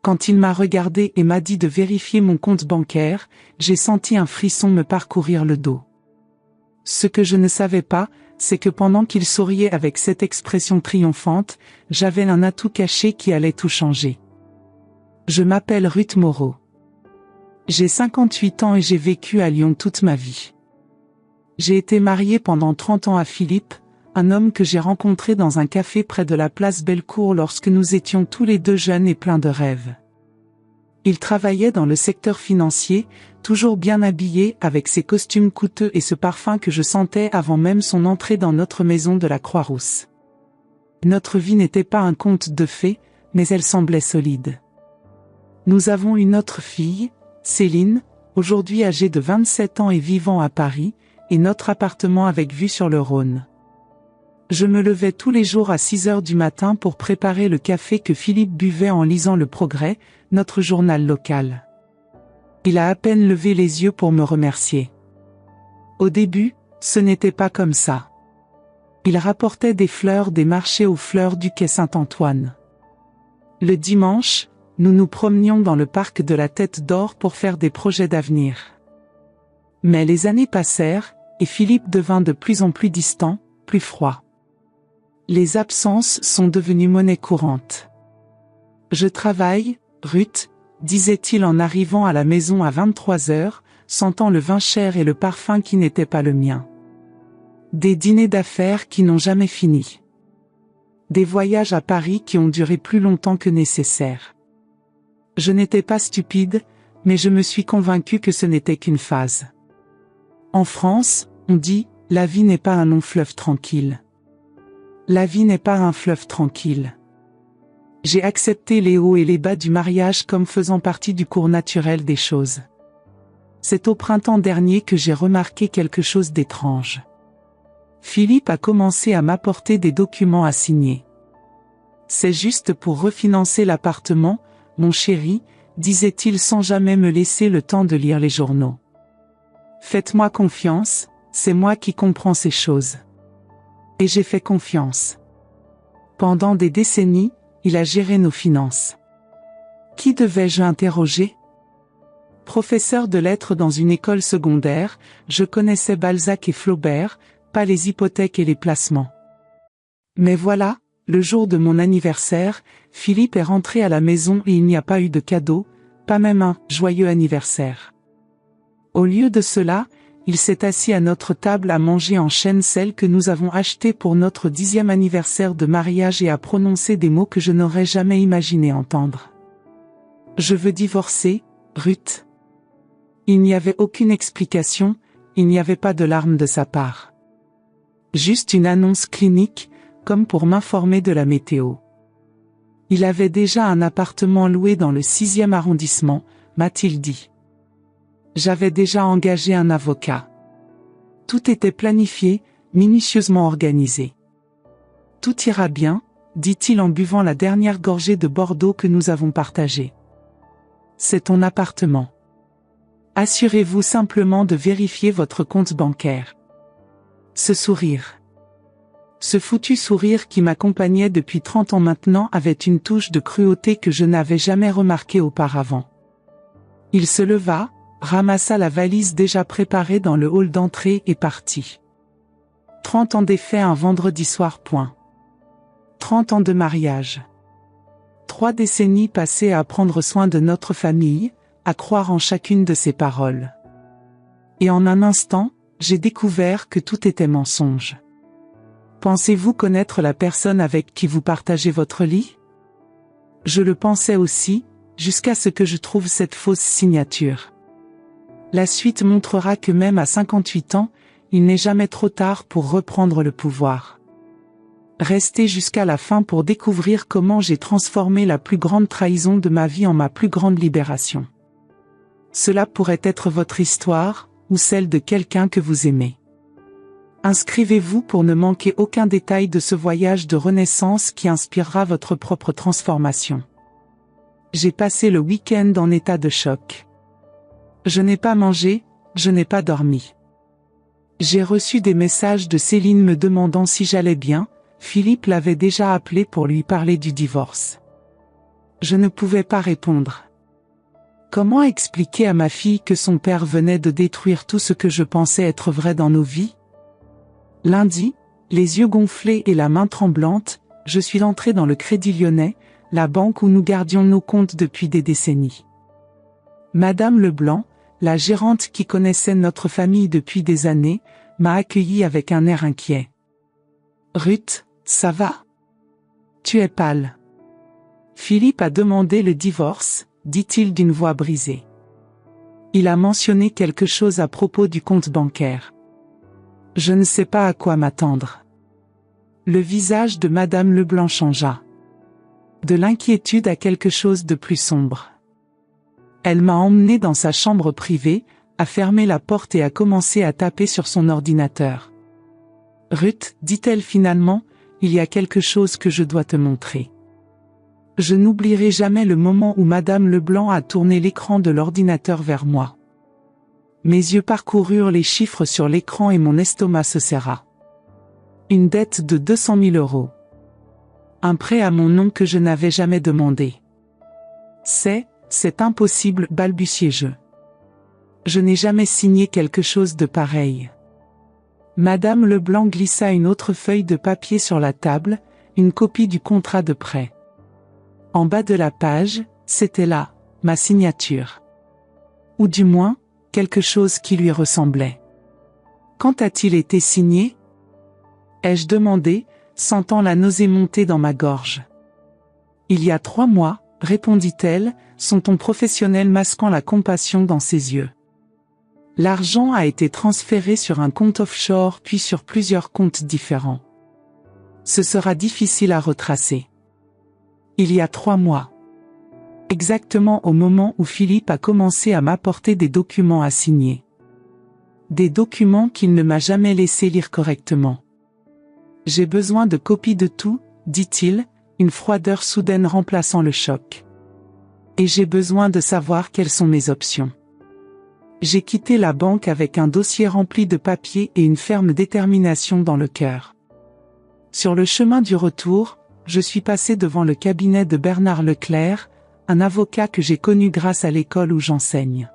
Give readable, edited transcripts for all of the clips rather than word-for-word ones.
Quand il m'a regardé et m'a dit de vérifier mon compte bancaire, j'ai senti un frisson me parcourir le dos. Ce que je ne savais pas, c'est que pendant qu'il souriait avec cette expression triomphante, j'avais un atout caché qui allait tout changer. Je m'appelle Ruth Moreau. J'ai 58 ans et j'ai vécu à Lyon toute ma vie. J'ai été mariée pendant 30 ans à Philippe, un homme que j'ai rencontré dans un café près de la place Bellecour lorsque nous étions tous les deux jeunes et pleins de rêves. Il travaillait dans le secteur financier, toujours bien habillé avec ses costumes coûteux et ce parfum que je sentais avant même son entrée dans notre maison de la Croix-Rousse. Notre vie n'était pas un conte de fées, mais elle semblait solide. Nous avons une autre fille, Céline, aujourd'hui âgée de 27 ans et vivant à Paris, et notre appartement avec vue sur le Rhône. Je me levais tous les jours à 6 heures du matin pour préparer le café que Philippe buvait en lisant Le Progrès, notre journal local. Il a à peine levé les yeux pour me remercier. Au début, ce n'était pas comme ça. Il rapportait des fleurs des marchés aux fleurs du quai Saint-Antoine. Le dimanche, nous nous promenions dans le parc de la Tête d'Or pour faire des projets d'avenir. Mais les années passèrent, et Philippe devint de plus en plus distant, plus froid. Les absences sont devenues monnaie courante. « Je travaille, Ruth », disait-il en arrivant à la maison à 23 heures, sentant le vin cher et le parfum qui n'était pas le mien. Des dîners d'affaires qui n'ont jamais fini. Des voyages à Paris qui ont duré plus longtemps que nécessaire. Je n'étais pas stupide, mais je me suis convaincue que ce n'était qu'une phase. En France, on dit « la vie n'est pas un long fleuve tranquille ». La vie n'est pas un fleuve tranquille. J'ai accepté les hauts et les bas du mariage comme faisant partie du cours naturel des choses. C'est au printemps dernier que j'ai remarqué quelque chose d'étrange. Philippe a commencé à m'apporter des documents à signer. C'est juste pour refinancer l'appartement, mon chéri, disait-il sans jamais me laisser le temps de lire les journaux. Faites-moi confiance, c'est moi qui comprends ces choses. Et j'ai fait confiance. Pendant des décennies, il a géré nos finances. Qui devais-je interroger? Professeur de lettres dans une école secondaire, je connaissais Balzac et Flaubert, pas les hypothèques et les placements. Mais voilà, le jour de mon anniversaire, Philippe est rentré à la maison et il n'y a pas eu de cadeau, pas même un « joyeux anniversaire ». Au lieu de cela, il s'est assis à notre table à manger en chaîne celle que nous avons achetée pour notre 10e anniversaire de mariage et à prononcer des mots que je n'aurais jamais imaginé entendre. Je veux divorcer, Ruth. Il n'y avait aucune explication, il n'y avait pas de larmes de sa part. Juste une annonce clinique, comme pour m'informer de la météo. Il avait déjà un appartement loué dans le 6e arrondissement, m'a-t-il dit. J'avais déjà engagé un avocat. Tout était planifié, minutieusement organisé. Tout ira bien, dit-il en buvant la dernière gorgée de Bordeaux que nous avons partagée. C'est ton appartement. Assurez-vous simplement de vérifier votre compte bancaire. Ce sourire. Ce foutu sourire qui m'accompagnait depuis 30 ans maintenant avait une touche de cruauté que je n'avais jamais remarquée auparavant. Il se leva, ramassa la valise déjà préparée dans le hall d'entrée et partit. 30 ans d'effet un vendredi soir. 30 ans de mariage. 3 décennies passées à prendre soin de notre famille, à croire en chacune de ses paroles. Et en un instant, j'ai découvert que tout était mensonge. Pensez-vous connaître la personne avec qui vous partagez votre lit? Je le pensais aussi, jusqu'à ce que je trouve cette fausse signature. La suite montrera que même à 58 ans, il n'est jamais trop tard pour reprendre le pouvoir. Restez jusqu'à la fin pour découvrir comment j'ai transformé la plus grande trahison de ma vie en ma plus grande libération. Cela pourrait être votre histoire, ou celle de quelqu'un que vous aimez. Inscrivez-vous pour ne manquer aucun détail de ce voyage de renaissance qui inspirera votre propre transformation. J'ai passé le week-end en état de choc. Je n'ai pas mangé, je n'ai pas dormi. J'ai reçu des messages de Céline me demandant si j'allais bien, Philippe l'avait déjà appelé pour lui parler du divorce. Je ne pouvais pas répondre. Comment expliquer à ma fille que son père venait de détruire tout ce que je pensais être vrai dans nos vies? Lundi, les yeux gonflés et la main tremblante, je suis entré dans le Crédit Lyonnais, la banque où nous gardions nos comptes depuis des décennies. Madame Leblanc, la gérante qui connaissait notre famille depuis des années, m'a accueilli avec un air inquiet. « Ruth, ça va? Tu es pâle. » Philippe a demandé le divorce, dit-il d'une voix brisée. Il a mentionné quelque chose à propos du compte bancaire. Je ne sais pas à quoi m'attendre. Le visage de Madame Leblanc changea. De l'inquiétude à quelque chose de plus sombre. Elle m'a emmené dans sa chambre privée, a fermé la porte et a commencé à taper sur son ordinateur. « Ruth, dit-elle finalement, il y a quelque chose que je dois te montrer. » Je n'oublierai jamais le moment où Madame Leblanc a tourné l'écran de l'ordinateur vers moi. Mes yeux parcoururent les chiffres sur l'écran et mon estomac se serra. Une dette de 200 000 €. Un prêt à mon nom que je n'avais jamais demandé. C'est impossible, balbutiai-je. Je n'ai jamais signé quelque chose de pareil. Madame Leblanc glissa une autre feuille de papier sur la table, une copie du contrat de prêt. En bas de la page, c'était là, ma signature. Ou du moins, quelque chose qui lui ressemblait. Quand a-t-il été signé? Ai-je demandé, sentant la nausée monter dans ma gorge. Il y a 3 mois, répondit-elle, son ton professionnel masquant la compassion dans ses yeux. L'argent a été transféré sur un compte offshore puis sur plusieurs comptes différents. Ce sera difficile à retracer. Il y a 3 mois. Exactement au moment où Philippe a commencé à m'apporter des documents à signer. Des documents qu'il ne m'a jamais laissé lire correctement. J'ai besoin de copies de tout, dit-il, une froideur soudaine remplaçant le choc. Et j'ai besoin de savoir quelles sont mes options. J'ai quitté la banque avec un dossier rempli de papiers et une ferme détermination dans le cœur. Sur le chemin du retour, je suis passé devant le cabinet de Bernard Leclerc, un avocat que j'ai connu grâce à l'école où j'enseigne.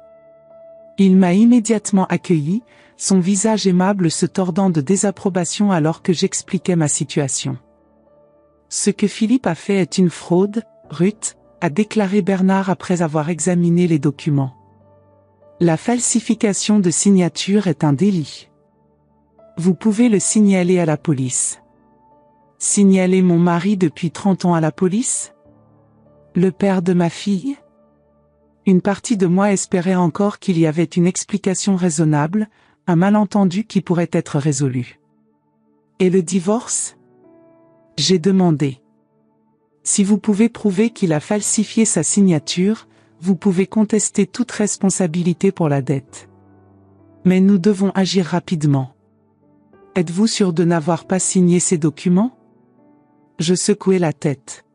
Il m'a immédiatement accueilli, son visage aimable se tordant de désapprobation alors que j'expliquais ma situation. Ce que Philippe a fait est une fraude, Ruth, a déclaré Bernard après avoir examiné les documents. La falsification de signature est un délit. Vous pouvez le signaler à la police. Signaler mon mari depuis 30 ans à la police? Le père de ma fille? Une partie de moi espérait encore qu'il y avait une explication raisonnable, un malentendu qui pourrait être résolu. Et le divorce? J'ai demandé. Si vous pouvez prouver qu'il a falsifié sa signature, vous pouvez contester toute responsabilité pour la dette. Mais nous devons agir rapidement. Êtes-vous sûr de n'avoir pas signé ces documents? Je secouai la tête.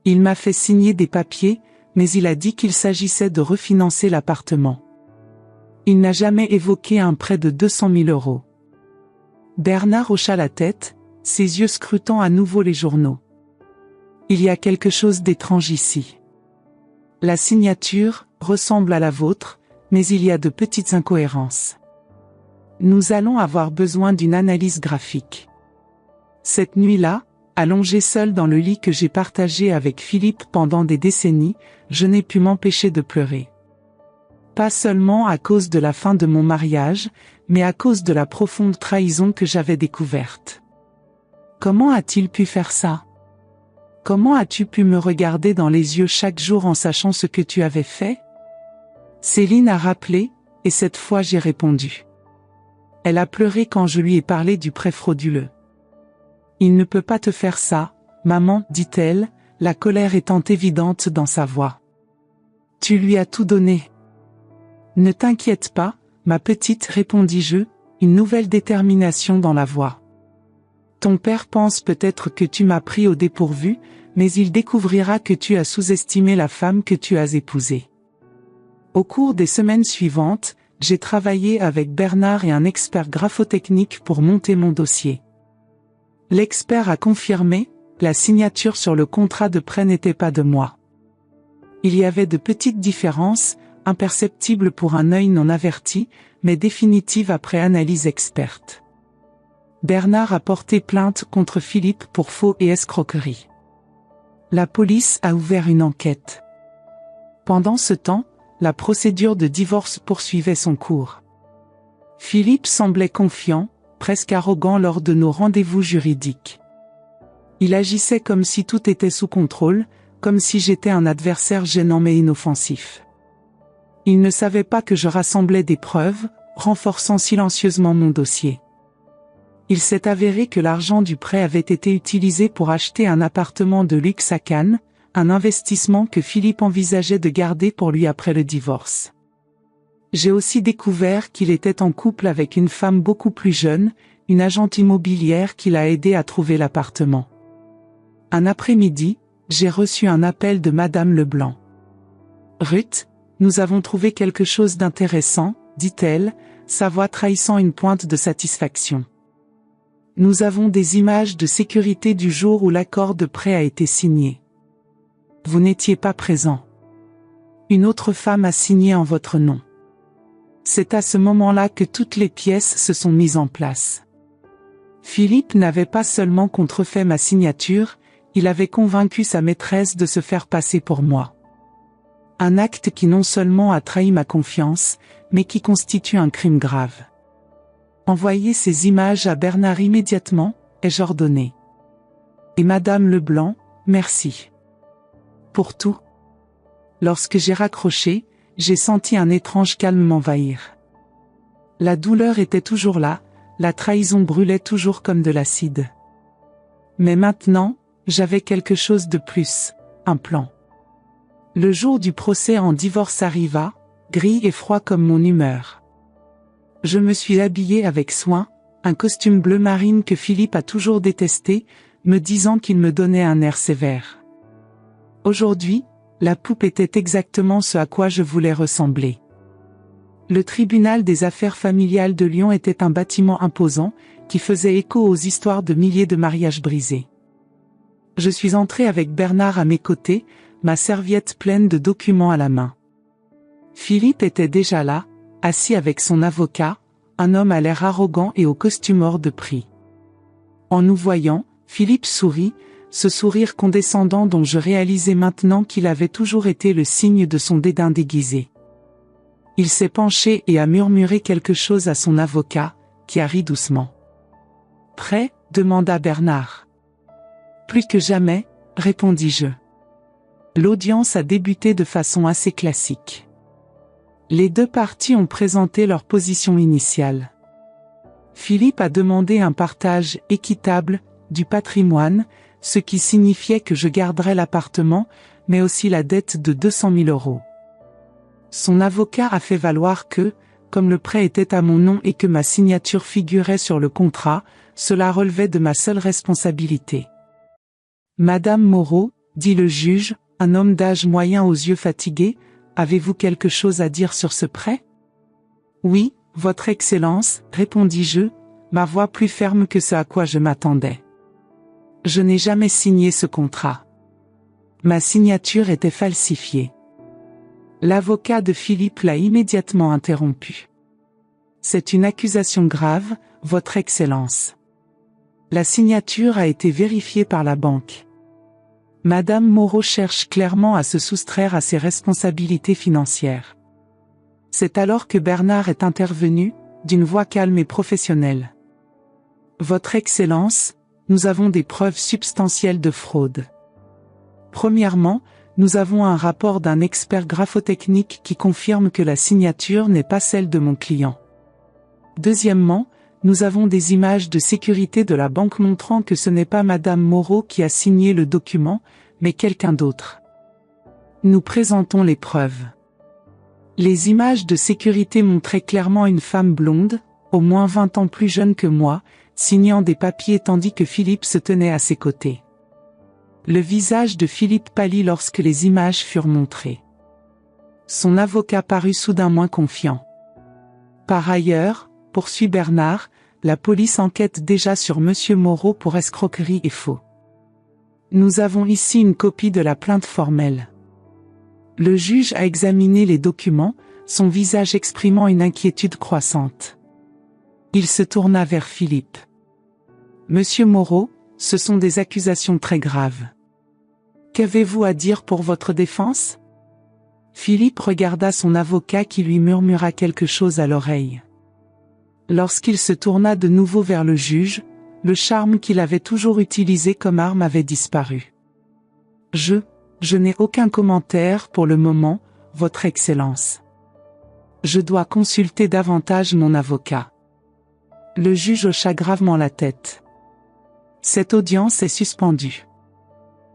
Il m'a fait signer des papiers, mais il a dit qu'il s'agissait de refinancer l'appartement. Il n'a jamais évoqué un prêt de 200 000 €. Bernard hocha la tête, ses yeux scrutant à nouveau les journaux. Il y a quelque chose d'étrange ici. La signature ressemble à la vôtre, mais il y a de petites incohérences. Nous allons avoir besoin d'une analyse graphique. Cette nuit-là, allongé seul dans le lit que j'ai partagé avec Philippe pendant des décennies, je n'ai pu m'empêcher de pleurer. Pas seulement à cause de la fin de mon mariage, mais à cause de la profonde trahison que j'avais découverte. Comment a-t-il pu faire ça? Comment as-tu pu me regarder dans les yeux chaque jour en sachant ce que tu avais fait? Céline a rappelé, et cette fois j'ai répondu. Elle a pleuré quand je lui ai parlé du prêt frauduleux. Il ne peut pas te faire ça, maman, dit-elle, la colère étant évidente dans sa voix. Tu lui as tout donné. Ne t'inquiète pas, ma petite, répondis-je, une nouvelle détermination dans la voix. Ton père pense peut-être que tu m'as pris au dépourvu, mais il découvrira que tu as sous-estimé la femme que tu as épousée. Au cours des semaines suivantes, j'ai travaillé avec Bernard et un expert graphotechnique pour monter mon dossier. L'expert a confirmé, la signature sur le contrat de prêt n'était pas de moi. Il y avait de petites différences, imperceptibles pour un œil non averti, mais définitives après analyse experte. Bernard a porté plainte contre Philippe pour faux et escroquerie. La police a ouvert une enquête. Pendant ce temps, la procédure de divorce poursuivait son cours. Philippe semblait confiant, presque arrogant lors de nos rendez-vous juridiques. Il agissait comme si tout était sous contrôle, comme si j'étais un adversaire gênant mais inoffensif. Il ne savait pas que je rassemblais des preuves, renforçant silencieusement mon dossier. Il s'est avéré que l'argent du prêt avait été utilisé pour acheter un appartement de luxe à Cannes, un investissement que Philippe envisageait de garder pour lui après le divorce. J'ai aussi découvert qu'il était en couple avec une femme beaucoup plus jeune, une agente immobilière qui l'a aidé à trouver l'appartement. Un après-midi, j'ai reçu un appel de Madame Leblanc. « Ruth, nous avons trouvé quelque chose d'intéressant, dit-elle, sa voix trahissant une pointe de satisfaction. Nous avons des images de sécurité du jour où l'accord de prêt a été signé. Vous n'étiez pas présent. Une autre femme a signé en votre nom. C'est à ce moment-là que toutes les pièces se sont mises en place. Philippe n'avait pas seulement contrefait ma signature, il avait convaincu sa maîtresse de se faire passer pour moi. Un acte qui non seulement a trahi ma confiance, mais qui constitue un crime grave. Envoyez ces images à Bernard immédiatement, ai-je ordonné. Et Madame Leblanc, merci. Pour tout. Lorsque j'ai raccroché, j'ai senti un étrange calme m'envahir. La douleur était toujours là, la trahison brûlait toujours comme de l'acide. Mais maintenant, j'avais quelque chose de plus, un plan. Le jour du procès en divorce arriva, gris et froid comme mon humeur. Je me suis habillée avec soin, un costume bleu marine que Philippe a toujours détesté, me disant qu'il me donnait un air sévère. Aujourd'hui, la poupe était exactement ce à quoi je voulais ressembler. Le tribunal des affaires familiales de Lyon était un bâtiment imposant, qui faisait écho aux histoires de milliers de mariages brisés. Je suis entrée avec Bernard à mes côtés, ma serviette pleine de documents à la main. Philippe était déjà là, assis avec son avocat, un homme à l'air arrogant et au costume hors de prix. En nous voyant, Philippe sourit, ce sourire condescendant dont je réalisais maintenant qu'il avait toujours été le signe de son dédain déguisé. Il s'est penché et a murmuré quelque chose à son avocat, qui a ri doucement. « Prêt ? » demanda Bernard. « Plus que jamais, » répondis-je. L'audience a débuté de façon assez classique. Les deux parties ont présenté leur position initiale. Philippe a demandé un partage équitable du patrimoine, ce qui signifiait que je garderais l'appartement, mais aussi la dette de 200 000 €. Son avocat a fait valoir que, comme le prêt était à mon nom et que ma signature figurait sur le contrat, cela relevait de ma seule responsabilité. « Madame Moreau, dit le juge, un homme d'âge moyen aux yeux fatigués, avez-vous quelque chose à dire sur ce prêt ? » « Oui, Votre Excellence, répondis-je, ma voix plus ferme que ce à quoi je m'attendais. Je n'ai jamais signé ce contrat. Ma signature était falsifiée. L'avocat de Philippe l'a immédiatement interrompu. C'est une accusation grave, Votre Excellence. La signature a été vérifiée par la banque. Madame Moreau cherche clairement à se soustraire à ses responsabilités financières. C'est alors que Bernard est intervenu, d'une voix calme et professionnelle. Votre Excellence, nous avons des preuves substantielles de fraude. Premièrement, nous avons un rapport d'un expert graphotechnique qui confirme que la signature n'est pas celle de mon client. Deuxièmement, nous avons des images de sécurité de la banque montrant que ce n'est pas Madame Moreau qui a signé le document, mais quelqu'un d'autre. Nous présentons les preuves. Les images de sécurité montraient clairement une femme blonde, au moins 20 ans plus jeune que moi, signant des papiers tandis que Philippe se tenait à ses côtés. Le visage de Philippe pâlit lorsque les images furent montrées. Son avocat parut soudain moins confiant. Par ailleurs, poursuit Bernard, la police enquête déjà sur Monsieur Moreau pour escroquerie et faux. Nous avons ici une copie de la plainte formelle. Le juge a examiné les documents, son visage exprimant une inquiétude croissante. Il se tourna vers Philippe. « Monsieur Moreau, ce sont des accusations très graves. Qu'avez-vous à dire pour votre défense ?» Philippe regarda son avocat qui lui murmura quelque chose à l'oreille. Lorsqu'il se tourna de nouveau vers le juge, le charme qu'il avait toujours utilisé comme arme avait disparu. « Je n'ai aucun commentaire pour le moment, Votre Excellence. Je dois consulter davantage mon avocat. » Le juge hocha gravement la tête. Cette audience est suspendue.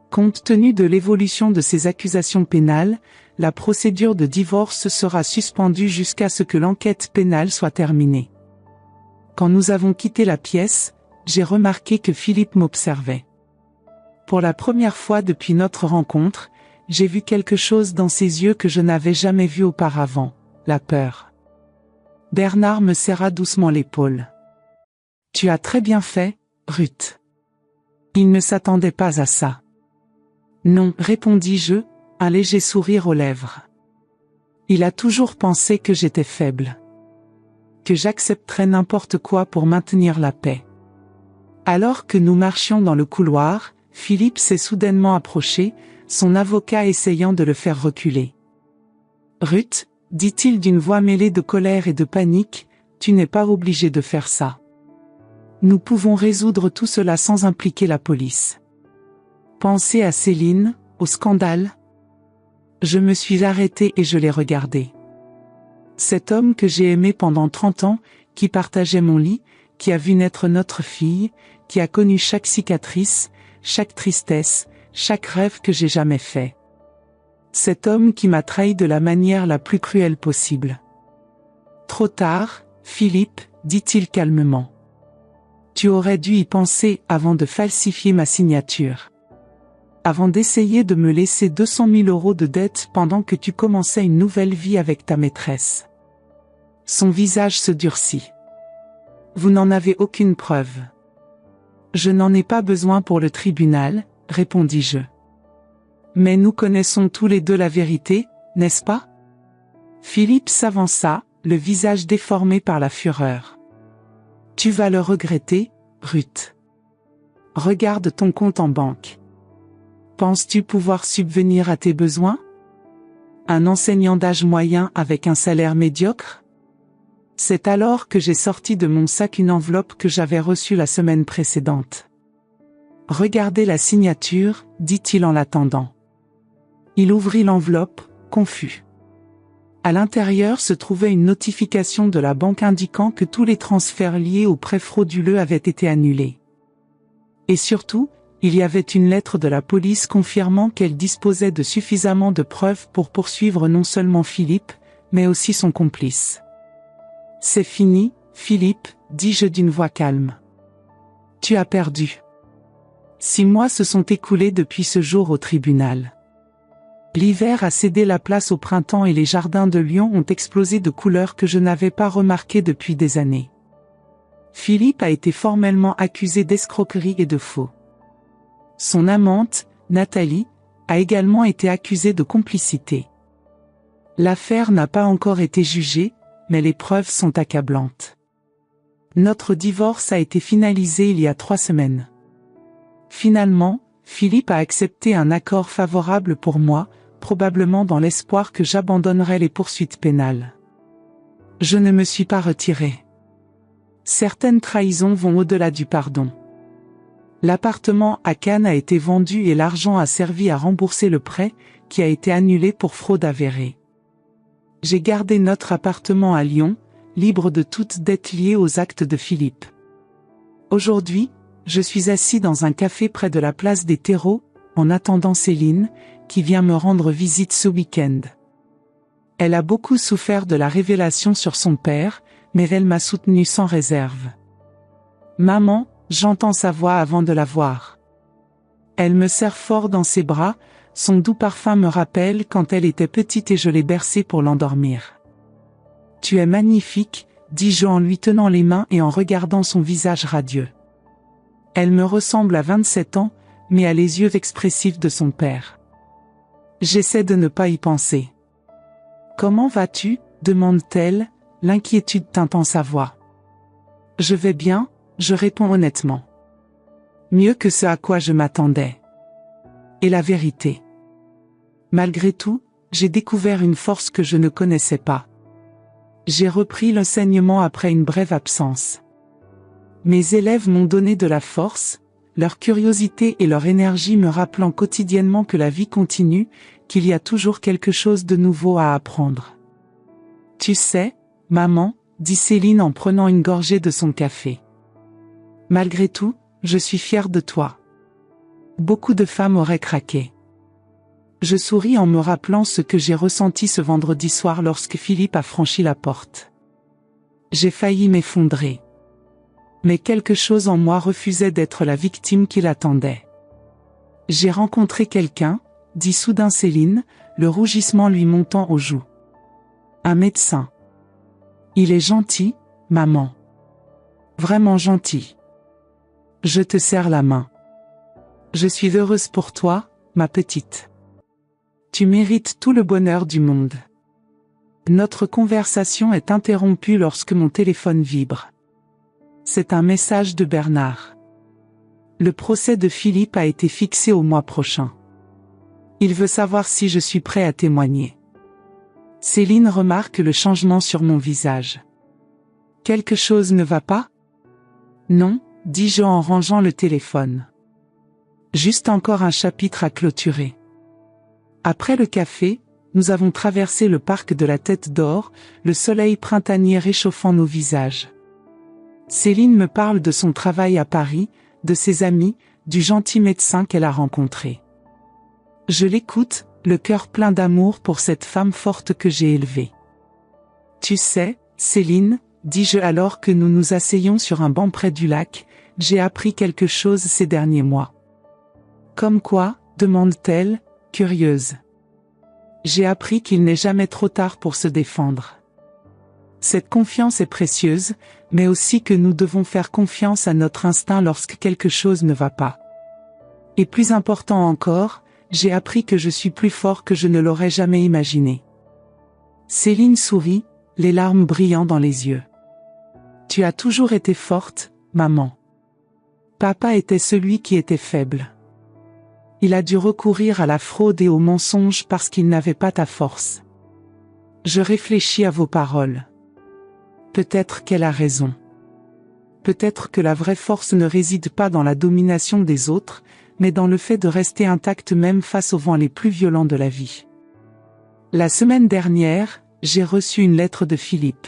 Compte tenu de l'évolution de ces accusations pénales, la procédure de divorce sera suspendue jusqu'à ce que l'enquête pénale soit terminée. Quand nous avons quitté la pièce, j'ai remarqué que Philippe m'observait. Pour la première fois depuis notre rencontre, j'ai vu quelque chose dans ses yeux que je n'avais jamais vu auparavant, la peur. Bernard me serra doucement l'épaule. « Tu as très bien fait, Ruth. » Il ne s'attendait pas à ça. « Non, répondis-je, un léger sourire aux lèvres. Il a toujours pensé que j'étais faible. Que j'accepterais n'importe quoi pour maintenir la paix. » Alors que nous marchions dans le couloir, Philippe s'est soudainement approché, son avocat essayant de le faire reculer. « Ruth, dit-il d'une voix mêlée de colère et de panique, tu n'es pas obligée de faire ça. Nous pouvons résoudre tout cela sans impliquer la police. Pensez à Céline, au scandale. » Je me suis arrêtée et je l'ai regardé. Cet homme que j'ai aimé pendant 30 ans, qui partageait mon lit, qui a vu naître notre fille, qui a connu chaque cicatrice, chaque tristesse, chaque rêve que j'ai jamais fait. Cet homme qui m'a trahi de la manière la plus cruelle possible. « Trop tard, Philippe, dit-il calmement. Tu aurais dû y penser avant de falsifier ma signature. Avant d'essayer de me laisser 200 000 € de dette pendant que tu commençais une nouvelle vie avec ta maîtresse. » Son visage se durcit. « Vous n'en avez aucune preuve. »« Je n'en ai pas besoin pour le tribunal, » répondis-je. « Mais nous connaissons tous les deux la vérité, n'est-ce pas ?» Philippe s'avança, le visage déformé par la fureur. « Tu vas le regretter, Ruth. Regarde ton compte en banque. Penses-tu pouvoir subvenir à tes besoins? Un enseignant d'âge moyen avec un salaire médiocre? » C'est alors que j'ai sorti de mon sac une enveloppe que j'avais reçue la semaine précédente. « Regardez la signature, » dit-il en l'attendant. Il ouvrit l'enveloppe, confus. À l'intérieur se trouvait une notification de la banque indiquant que tous les transferts liés aux prêts frauduleux avaient été annulés. Et surtout, il y avait une lettre de la police confirmant qu'elle disposait de suffisamment de preuves pour poursuivre non seulement Philippe, mais aussi son complice. « C'est fini, Philippe, » dis-je d'une voix calme. « Tu as perdu. 6 mois se sont écoulés depuis ce jour au tribunal. L'hiver a cédé la place au printemps et les jardins de Lyon ont explosé de couleurs que je n'avais pas remarquées depuis des années. Philippe a été formellement accusé d'escroquerie et de faux. Son amante, Nathalie, a également été accusée de complicité. L'affaire n'a pas encore été jugée, mais les preuves sont accablantes. Notre divorce a été finalisé il y a 3 semaines. Finalement, Philippe a accepté un accord favorable pour moi, probablement dans l'espoir que j'abandonnerais les poursuites pénales. Je ne me suis pas retiré. Certaines trahisons vont au-delà du pardon. L'appartement à Cannes a été vendu et l'argent a servi à rembourser le prêt, qui a été annulé pour fraude avérée. J'ai gardé notre appartement à Lyon, libre de toute dette liée aux actes de Philippe. Aujourd'hui, je suis assis dans un café près de la place des Terreaux, en attendant Céline, qui vient me rendre visite ce week-end. Elle a beaucoup souffert de la révélation sur son père, mais elle m'a soutenu sans réserve. « Maman », j'entends sa voix avant de la voir. Elle me serre fort dans ses bras, son doux parfum me rappelle quand elle était petite et je l'ai bercée pour l'endormir. « Tu es magnifique », dis-je en lui tenant les mains et en regardant son visage radieux. Elle me ressemble à 27 ans, mais a les yeux expressifs de son père. J'essaie de ne pas y penser. Comment vas-tu? Demande-t-elle, l'inquiétude teintant sa voix. Je vais bien, je réponds honnêtement. Mieux que ce à quoi je m'attendais. Et la vérité. Malgré tout, j'ai découvert une force que je ne connaissais pas. J'ai repris l'enseignement après une brève absence. Mes élèves m'ont donné de la force, leur curiosité et leur énergie me rappelant quotidiennement que la vie continue, qu'il y a toujours quelque chose de nouveau à apprendre. Tu sais, maman, dit Céline en prenant une gorgée de son café. Malgré tout, je suis fière de toi. Beaucoup de femmes auraient craqué. Je souris en me rappelant ce que j'ai ressenti ce vendredi soir lorsque Philippe a franchi la porte. J'ai failli m'effondrer. Mais quelque chose en moi refusait d'être la victime qu'il attendait. J'ai rencontré quelqu'un, dit soudain Céline, le rougissement lui montant aux joues. Un médecin. Il est gentil, maman. Vraiment gentil. Je te serre la main. Je suis heureuse pour toi, ma petite. Tu mérites tout le bonheur du monde. Notre conversation est interrompue lorsque mon téléphone vibre. C'est un message de Bernard. Le procès de Philippe a été fixé au mois prochain. Il veut savoir si je suis prêt à témoigner. Céline remarque le changement sur mon visage. Quelque chose ne va pas? Non, dis-je en rangeant le téléphone. Juste encore un chapitre à clôturer. Après le café, nous avons traversé le parc de la Tête d'Or, le soleil printanier réchauffant nos visages. Céline me parle de son travail à Paris, de ses amis, du gentil médecin qu'elle a rencontré. Je l'écoute, le cœur plein d'amour pour cette femme forte que j'ai élevée. Tu sais, Céline, dis-je alors que nous nous asseyons sur un banc près du lac, j'ai appris quelque chose ces derniers mois. Comme quoi? Demande-t-elle, curieuse. J'ai appris qu'il n'est jamais trop tard pour se défendre. Cette confiance est précieuse, mais aussi que nous devons faire confiance à notre instinct lorsque quelque chose ne va pas. Et plus important encore, j'ai appris que je suis plus fort que je ne l'aurais jamais imaginé. Céline sourit, les larmes brillant dans les yeux. Tu as toujours été forte, maman. Papa était celui qui était faible. Il a dû recourir à la fraude et au mensonge parce qu'il n'avait pas ta force. Je réfléchis à vos paroles. Peut-être qu'elle a raison. Peut-être que la vraie force ne réside pas dans la domination des autres, mais dans le fait de rester intact même face aux vents les plus violents de la vie. La semaine dernière, j'ai reçu une lettre de Philippe.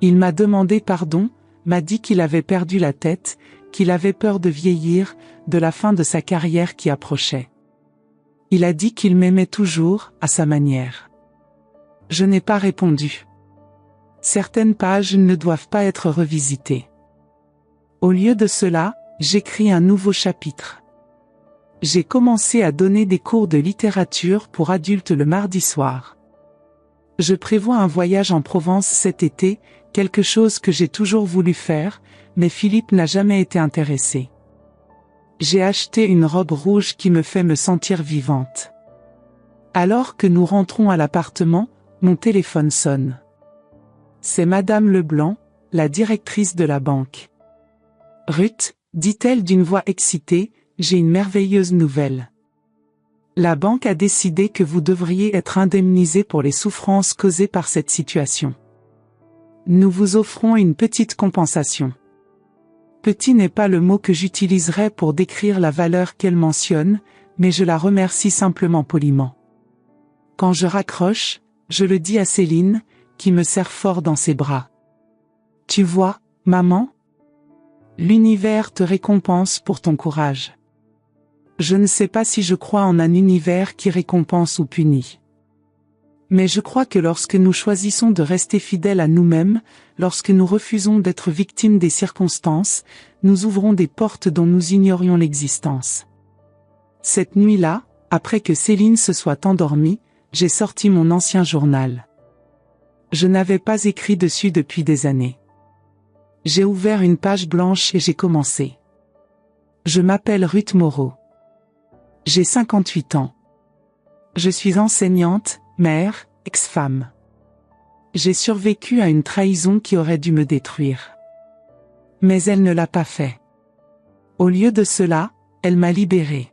Il m'a demandé pardon, m'a dit qu'il avait perdu la tête, qu'il avait peur de vieillir, de la fin de sa carrière qui approchait. Il a dit qu'il m'aimait toujours, à sa manière. Je n'ai pas répondu. Certaines pages ne doivent pas être revisitées. Au lieu de cela, j'écris un nouveau chapitre. J'ai commencé à donner des cours de littérature pour adultes le mardi soir. Je prévois un voyage en Provence cet été, quelque chose que j'ai toujours voulu faire, mais Philippe n'a jamais été intéressé. J'ai acheté une robe rouge qui me fait me sentir vivante. Alors que nous rentrons à l'appartement, mon téléphone sonne. C'est Madame Leblanc, la directrice de la banque. Ruth, dit-elle d'une voix excitée, j'ai une merveilleuse nouvelle. La banque a décidé que vous devriez être indemnisé pour les souffrances causées par cette situation. Nous vous offrons une petite compensation. Petit n'est pas le mot que j'utiliserai pour décrire la valeur qu'elle mentionne, mais je la remercie simplement poliment. Quand je raccroche, je le dis à Céline, qui me serre fort dans ses bras. Tu vois, maman? L'univers te récompense pour ton courage. Je ne sais pas si je crois en un univers qui récompense ou punit. Mais je crois que lorsque nous choisissons de rester fidèles à nous-mêmes, lorsque nous refusons d'être victimes des circonstances, nous ouvrons des portes dont nous ignorions l'existence. Cette nuit-là, après que Céline se soit endormie, j'ai sorti mon ancien journal. Je n'avais pas écrit dessus depuis des années. J'ai ouvert une page blanche et j'ai commencé. Je m'appelle Ruth Moreau. J'ai 58 ans. Je suis enseignante, mère, ex-femme. J'ai survécu à une trahison qui aurait dû me détruire. Mais elle ne l'a pas fait. Au lieu de cela, elle m'a libérée.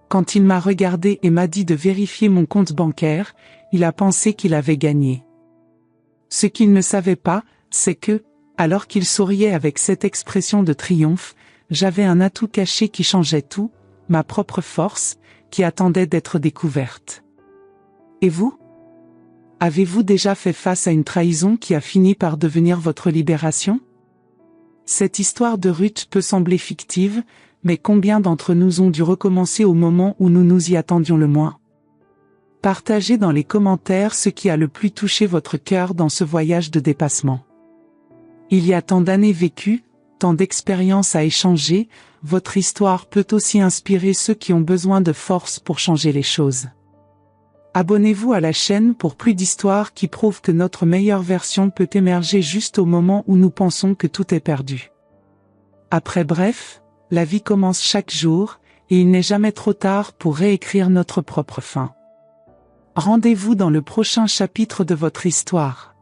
Quand il m'a regardé et m'a dit de vérifier mon compte bancaire, il a pensé qu'il avait gagné. Ce qu'il ne savait pas, c'est que, alors qu'il souriait avec cette expression de triomphe, j'avais un atout caché qui changeait tout, ma propre force, qui attendait d'être découverte. Et vous? Avez-vous déjà fait face à une trahison qui a fini par devenir votre libération? Cette histoire de Ruth peut sembler fictive, mais combien d'entre nous ont dû recommencer au moment où nous nous y attendions le moins? Partagez dans les commentaires ce qui a le plus touché votre cœur dans ce voyage de dépassement. Il y a tant d'années vécues, tant d'expériences à échanger, votre histoire peut aussi inspirer ceux qui ont besoin de force pour changer les choses. Abonnez-vous à la chaîne pour plus d'histoires qui prouvent que notre meilleure version peut émerger juste au moment où nous pensons que tout est perdu. Après bref, la vie commence chaque jour, et il n'est jamais trop tard pour réécrire notre propre fin. Rendez-vous dans le prochain chapitre de votre histoire.